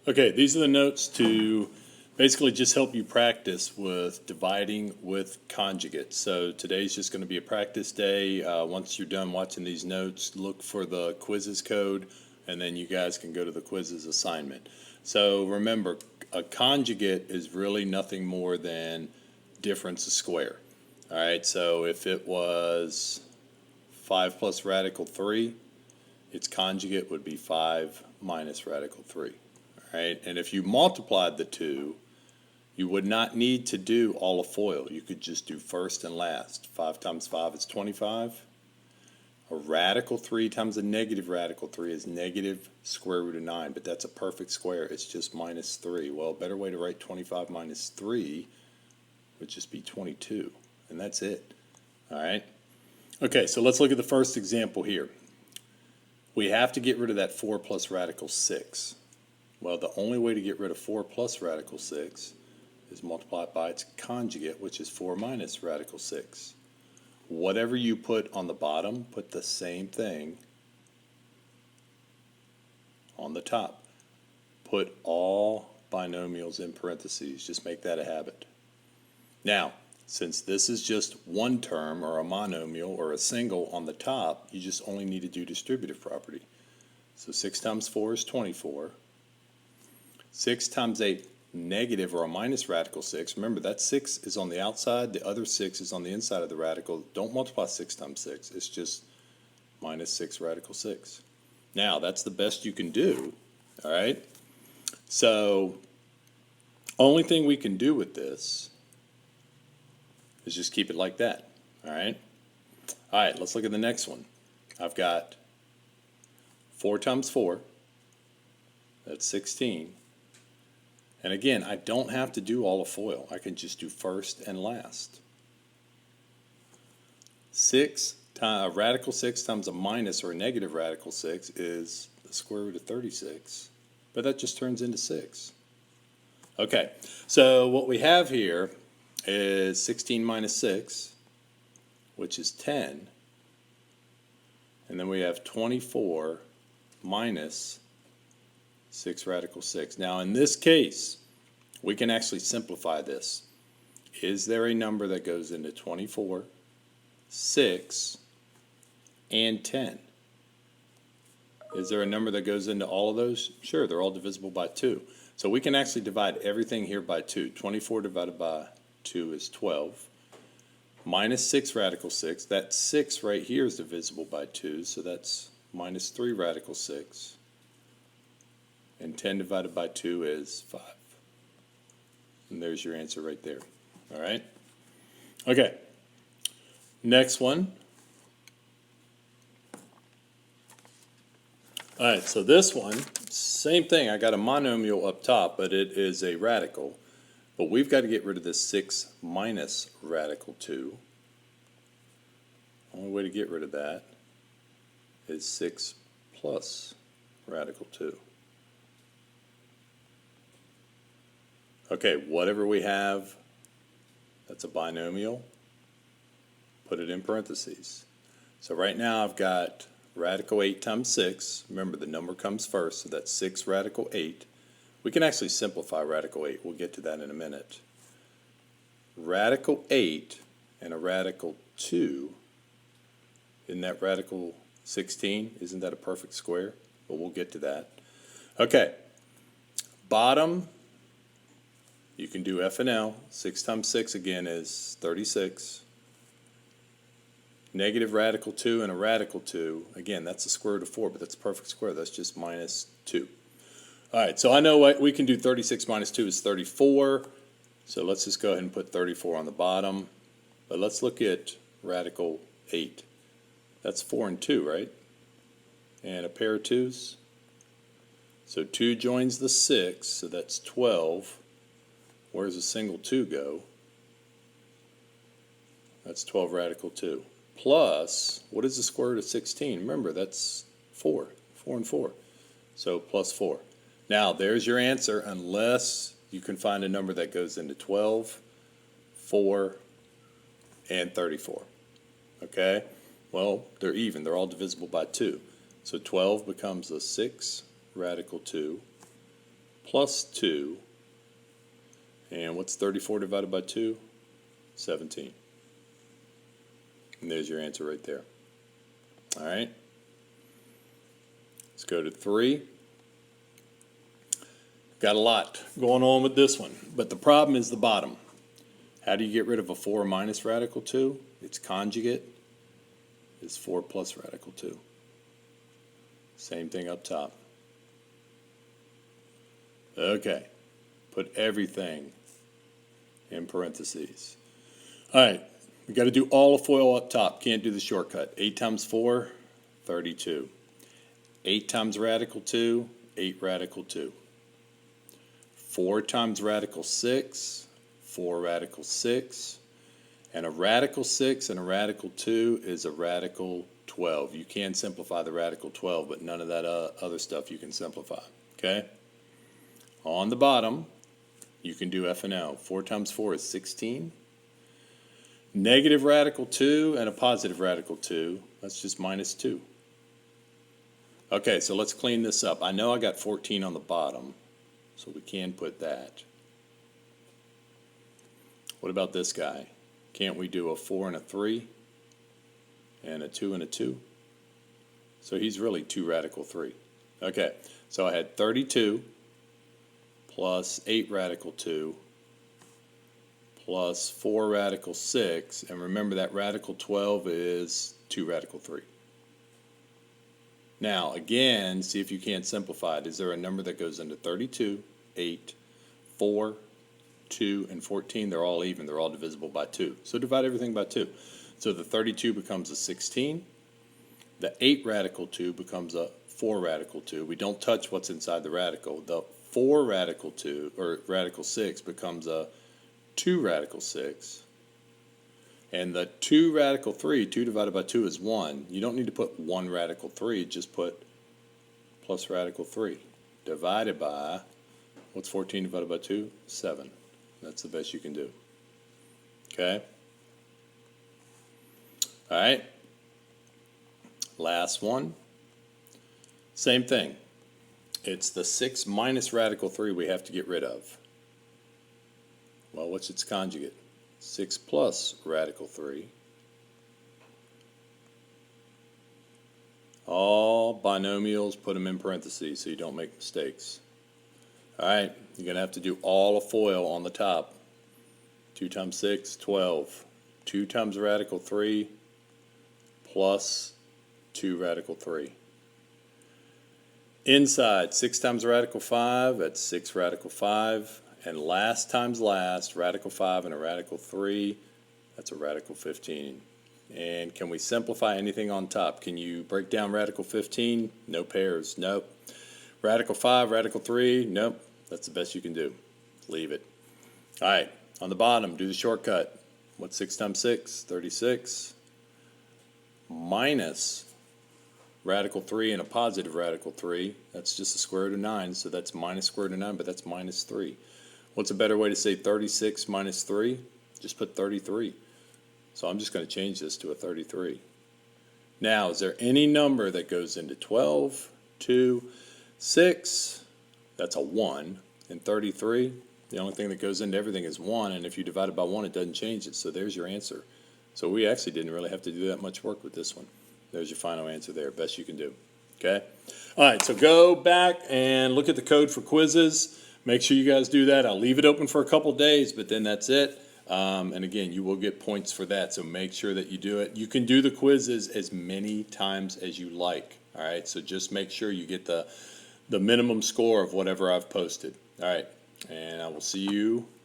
Okay, these are the notes to basically just help you practice with dividing with conjugates. So today's just going to be a practice day. Once you're done watching these notes, look for the quizzes code, and then you guys can go to the quizzes assignment. So remember, a conjugate is really nothing more than difference of square. All right, so if it was 5 plus radical 3, its conjugate would be 5 minus radical 3. Right? And if you multiplied the two, you would not need to do all of FOIL. You could just do first and last. 5 times 5 is 25. A radical 3 times a negative radical 3 is negative square root of 9, but that's a perfect square. It's just minus 3. Well, a better way to write 25 minus 3 would just be 22, and that's it. All right? Okay, so let's look at the first example here. We have to get rid of that 4 plus radical 6. Well, the only way to get rid of 4 plus radical 6 is multiply it by its conjugate, which is 4 minus radical 6. Whatever you put on the bottom, put the same thing on the top. Put all binomials in parentheses. Just make that a habit. Now, since this is just one term or a monomial or a single on the top, you just only need to do distributive property. So 6 times 4 is 24. 6 times a negative or a minus radical 6. Remember, that 6 is on the outside. The other 6 is on the inside of the radical. Don't multiply 6 times 6. It's just minus 6 radical 6. Now, that's the best you can do. All right? So, only thing we can do with this is just keep it like that. All right? All right, let's look at the next one. I've got 4 times 4. That's 16. And again, I don't have to do all of FOIL. I can just do first and last. Radical 6 times a minus or a negative radical 6 is the square root of 36. But that just turns into 6. Okay, so what we have here is 16 minus 6, which is 10. And then we have 24 minus 6 radical 6. Now in this case, we can actually simplify this. Is there a number that goes into 24, 6, and 10? Is there a number that goes into all of those? Sure, they're all divisible by 2. So we can actually divide everything here by 2. 24 divided by 2 is 12. Minus 6 radical 6. That 6 right here is divisible by 2, so that's minus 3 radical 6. And 10 divided by 2 is 5. And there's your answer right there. All right? Okay. Next one. All right, so this one, same thing. I got a monomial up top, but it is a radical. But we've got to get rid of this 6 minus radical 2. Only way to get rid of that is 6 plus radical 2. Okay, whatever we have, that's a binomial, put it in parentheses. So right now I've got radical 8 times 6. Remember, the number comes first, so that's 6 radical 8. We can actually simplify radical 8. We'll get to that in a minute. Radical 8 and a radical 2, isn't that radical 16? Isn't that a perfect square? But we'll get to that. Okay, bottom. You can do F and L. 6 times 6 again is 36. Negative radical 2 and a radical 2. Again, that's the square root of 4, but that's a perfect square. That's just minus 2. All right, so I know what we can do. 36 minus 2 is 34. So let's just go ahead and put 34 on the bottom. But let's look at radical 8. That's 4 and 2, right? And a pair of 2's. So 2 joins the 6, so that's 12. Where does a single 2 go? That's 12 radical 2. Plus, what is the square root of 16? Remember, that's 4. 4 and 4. So plus 4. Now, there's your answer, unless you can find a number that goes into 12, 4, and 34. Okay? Well, they're even. They're all divisible by 2. So 12 becomes a 6 radical 2. plus 2. And what's 34 divided by 2? 17. And there's your answer right there. All right. Let's go to 3. Got a lot going on with this one, but the problem is the bottom. How do you get rid of a 4 minus radical 2? Its conjugate is 4 plus radical 2. Same thing up top. Okay, put everything in parentheses. All right, we got to do all of FOIL up top. Can't do the shortcut. 8 times 4, 32. 8 times radical 2, 8 radical 2. 4 times radical 6, 4 radical 6. And a radical 6 and a radical 2 is a radical 12. You can simplify the radical 12, but none of that other stuff you can simplify. Okay? On the bottom, you can do F and L. 4 times 4 is 16. Negative radical 2 and a positive radical 2, that's just minus 2. Okay, so let's clean this up. I know I got 14 on the bottom, so we can put that. What about this guy? Can't we do a 4 and a 3 and a 2 and a 2? So he's really 2 radical 3. Okay, so I had 32 plus 8 radical 2 plus 4 radical 6, and remember that radical 12 is 2 radical 3. Now, again, see if you can't simplify it. Is there a number that goes into 32, 8, 4, 2, and 14? They're all even. They're all divisible by 2. So divide everything by 2. So the 32 becomes a 16. The 8 radical 2 becomes a 4 radical 2. We don't touch what's inside the radical. The 4 radical 2, or radical 6, becomes a 2 radical 6. And the 2 radical 3, 2 divided by 2 is 1. You don't need to put 1 radical 3, just put plus radical 3. Divided by, what's 14 divided by 2? 7. That's the best you can do. Okay? All right. Last one. Same thing. It's the 6 minus radical 3 we have to get rid of. Well, what's its conjugate? 6 plus radical 3. All binomials, put them in parentheses so you don't make mistakes. All right, you're going to have to do all of FOIL on the top. 2 times 6, 12. 2 times radical 3 plus 2 radical 3. Inside, 6 times radical 5, that's 6 radical 5. And last times last, radical 5 and a radical 3, that's a radical 15. And can we simplify anything on top? Can you break down radical 15? No pairs. Nope. Radical 5, radical 3, nope. That's the best you can do. Leave it. All right, on the bottom, do the shortcut. What's 6 times 6? 36. Minus radical 3 and a positive radical 3. That's just the square root of 9, so that's minus square root of 9, but that's minus 3. What's a better way to say 36 minus 3? Just put 33. So I'm just going to change this to a 33. Now, is there any number that goes into 12, 2, 6? That's a 1. And 33, the only thing that goes into everything is 1. And if you divide it by 1, it doesn't change it. So there's your answer. So we actually didn't really have to do that much work with this one. There's your final answer there. Best you can do. Okay? All right, so go back and look at the code for quizzes. Make sure you guys do that. I'll leave it open for a couple days, but then that's it. And again, you will get points for that, so make sure that you do it. You can do the quizzes as many times as you like. All right, so just make sure you get the minimum score of whatever I've posted. All right, and I will see you